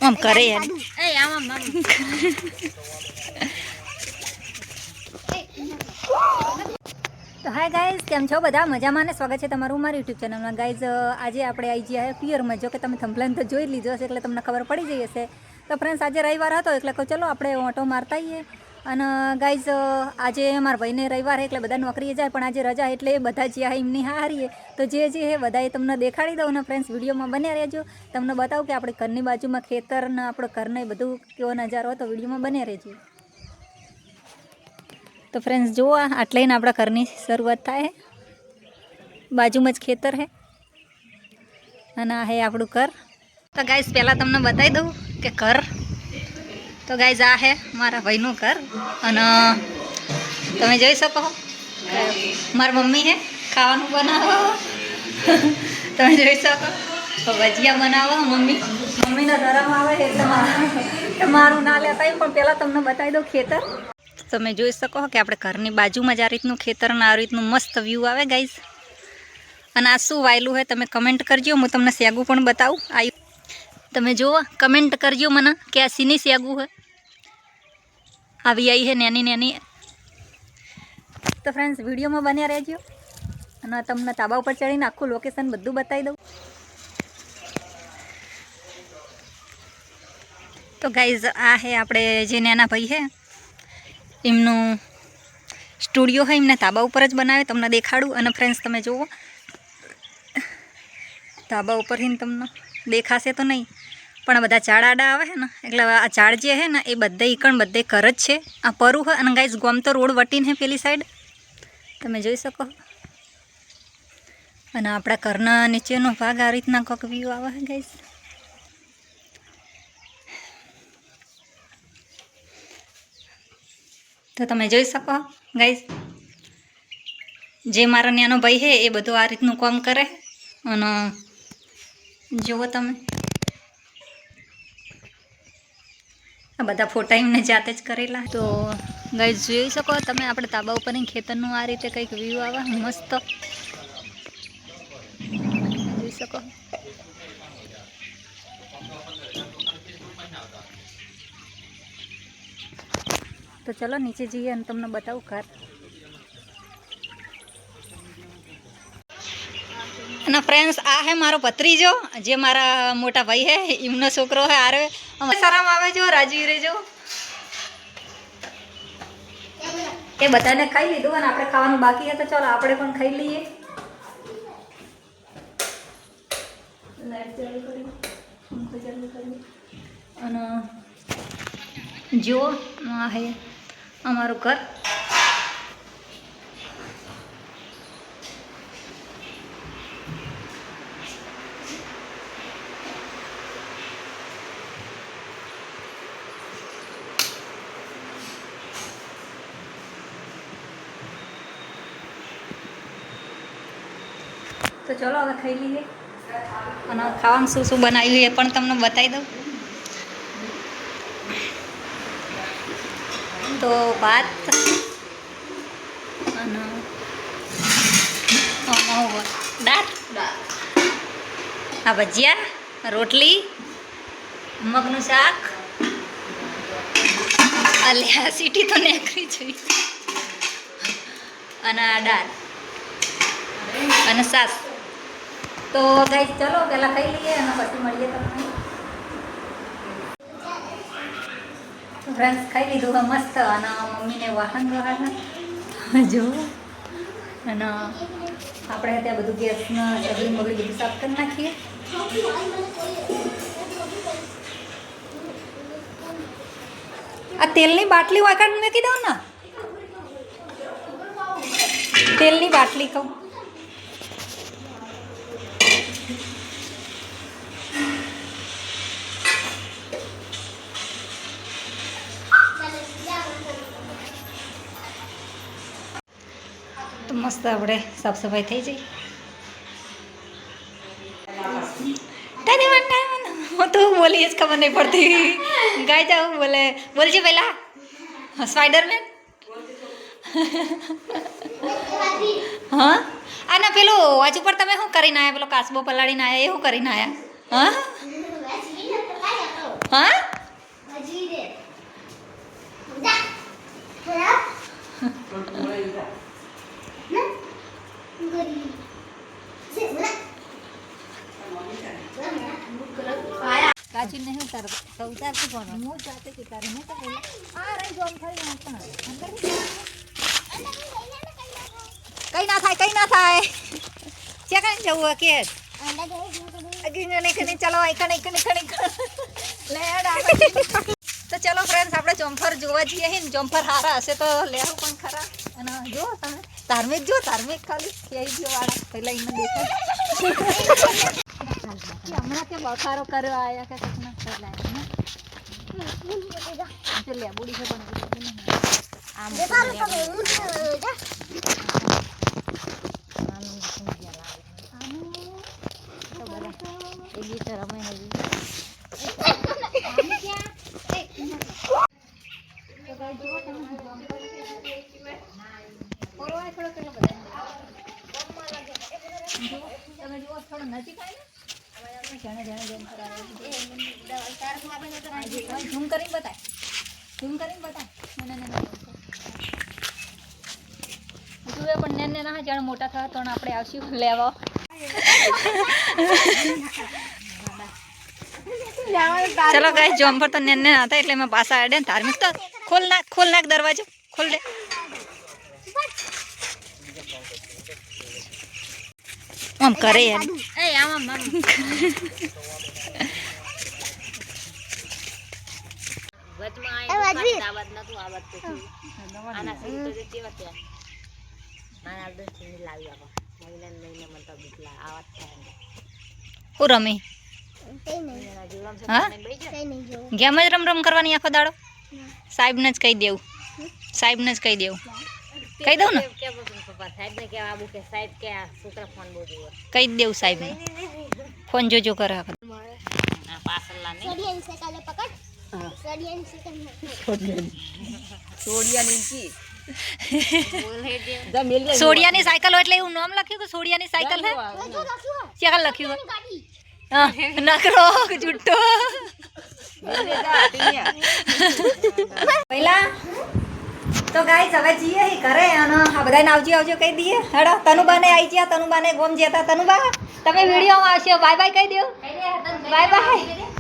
આમ કરે યાર તો હાય ગાઈઝ, કેમ છો બધા? મજામાં ને? સ્વાગત છે તમારું મારી યુટ્યુબ ચેનલમાં. ગાઈઝ, આજે આપણે આવી ગયા પિયરમાં. જો કે તમે થંભલાઈને તો જોઈ લીધો હશે એટલે તમને ખબર પડી જઈ હશે. તો ફ્રેન્ડ્સ, આજે રવિવાર હતો એટલે ચલો આપણે ઓટો મારતા આવીએ. અને ગાઈઝ, આજે મારા ભાઈને રવિવાર એટલે બધા નોકરીએ જાય, પણ આજે રજા એટલે બધા જ્યાં એમની હારીએ. તો જે હે બધાએ તમને દેખાડી દઉં ને ફ્રેન્ડ્સ, વિડીયોમાં બન્યા રહેજો. તમને બતાવું કે આપણે ઘરની બાજુમાં ખેતર ને આપણો ઘરને બધું કેવો નજારો હતો, વિડીયોમાં બન્યા રહેજો. તો ફ્રેન્ડ્સ, જુઓ આટલે ને આપણા ઘરની શરૂઆત થાય. બાજુમાં જ ખેતર હે અને આ હે આપણું ઘર. તો ગાઈઝ, પહેલાં તમને બતાવી દઉં કે ઘર તો ગાઈઝ આ હે મારા ભાઈનું ઘર. અને તમે જોઈ શકો મારા મમ્મી હે ખાવાનું બનાવો. તમે જોઈ શકો ભજીયા બનાવો. મમ્મીના ધરામાં આવે એટલે મારું ના લેતા પણ પહેલાં તમને બતાવી દઉં ખેતર. તમે જોઈ શકો કે આપણે ઘરની બાજુમાં જ આ રીતનું ખેતર અને આ રીતનું મસ્ત વ્યૂ આવે ગાઈઝ. અને આ શું વાયલું હોય તમે કમેન્ટ કરજો, હું તમને શેગું પણ બતાવું. તમે જુઓ, કમેન્ટ કરજો મને કે આ સીની શેગું હોય. આવી હે નાની. તો ફ્રેન્ડ્સ, વિડીયોમાં બન્યા રહેજો અને તમને તાબા ઉપર ચડીને આખું લોકેશન બધું બતાવી દઉં. તો ગાઈઝ, આ હે આપણે જે નાના ભાઈ હે એમનું સ્ટુડિયો હોય, એમને ધાબા ઉપર જ બનાવે. તમને દેખાડું. અને ફ્રેન્ડ્સ, તમે જુઓ ધાબા ઉપરથી તમને દેખાશે તો નહીં, પણ આ બધા ઝાડ આડા આવે છે ને એટલે આ ઝાડ જે છે ને એ બધે ઘર જ છે. આ પરું હોય. અને ગાઈઝ, ગોમ તો રોડ વટીને હે પેલી સાઈડ તમે જોઈ શકો. અને આપણા ઘરના નીચેનો ભાગ આ રીતના કોઈક વ્યૂ આવે છે ગાઈઝ. તો તમે જોઈ શકો ગાઈઝ, જે મારા નાનો ભાઈ છે એ બધું આ રીતનું કામ કરે. અને જુઓ તમે આ બધા ફોટા એમને જાતે જ કરેલા. તો ગાઈઝ, જોઈ શકો તમે આપણે તાબા ઉપરની ખેતરનું આ રીતે કંઈક વ્યૂ આવે મસ્ત. જોઈ શકો. તો ચલો નીચે જઈએ અને તમને બતાવું ઘર. અને ફ્રેન્ડ્સ, આ હે મારો ભત્રીજો, જે મારા મોટા ભાઈ હે એમનો છોકરો હે. આરે શરમ આવે જો રાજી રેજો. એ બધાને ખાઈ લીધું અને આપણે ખાવાનું બાકી હે તો ચાલો આપણે પણ ખાઈ લઈએ. અને જુઓ, આ હે અમારું ઘર. તો ચલો હવે ખાઈ લઈએ. અને ખાવાનું શું શું બનાવ્યું એ પણ તમને બતાવી દઉં. તો ભાત અને દાળ, આ ભજીયા, રોટલી, મગનું શાક, અલ્યા સીટી તો નેકરી છે, અને આ દાળ અને સાસ. તો ગાઈસ, ચલો પહેલાં ખાઈ લઈએ અને પછી મળીએ તમને. ફ્રેન્ડ્સ, ખાઈ લીધું હા મસ્ત. અને મમ્મીને વાહન જો. અને આપણે ત્યાં બધું ગેસના સગડી મગડી બધું સાફ કરી નાખીએ. આ તેલની બાટલી વાકાડ મૂકી દઉં ને, તેલની બાટલી કહું. તો મસ્ત આપણે સાફ સફાઈ થઈ જાય. હું તો બોલી જ ખબર નહીં પડતી. ગાય જાઉં બોલજે પેલા સ્પાઈડરમેન. હા, આ ના પેલું હજુ પર તમે શું કરીને આવ્યા? પેલો કાચબો પલાળીને આવ્યા એ શું કરીને આવ્યા? હા, હા કાચી નહીં ઉતાર તો ઉતારતી કોણ હું જાતે કે તારે હું તો આ રહી જોમ થઈ પણ અંદર કઈ ના થાય ચે કઈ જવું કે ચલો તો ચલો ફ્રેન્ડ્સ આપણે જોમફર જોવા જઈએ ને જોમફર સારા હશે તો લેવું પણ ખરા અને જો તમે ધાર્મિક ખાલી કહી દો વાળા પહેલા એને દેખાય હમણાં કે બખારો કર્યો આયા કે કतना कर ले बूढ़ी से बन आम ઝૂમ કરીને બતાય જુએ પણ ને ના જાણે મોટા થયા તો આપણે આવશું લેવા ચલો ગાઈસ જોમફર તો ને ના હતા એટલે મેં પાછા આડે ધાર્મિક તો ખોલ નાખ દરવાજો ખોલ દે આમ કરે યાર એ આમ રમી હા ગેમ જ રમ કરવાની આખો દાડો સાહેબને જ કહી દેવું કહી દઉં ને કહી દેવું સાહેબને ફોન જોજો કરે સોડિયાની સાયકલ એટલે એવું નામ લખ્યું કે સોડિયાની સાયકલ હે ક્યાં લખ્યું નકરો જુટ્ટો પહેલા તો ગાઈસ હવે જઈએ ઘરે અને આ બધાને આવજો કહી દઈએ હેડો તનુબાને આવી ગયા તનુબાને ગોમ જતા તનુબા તમે વિડીયોમાં આવશો બાય બાય કહી દો બાય બાય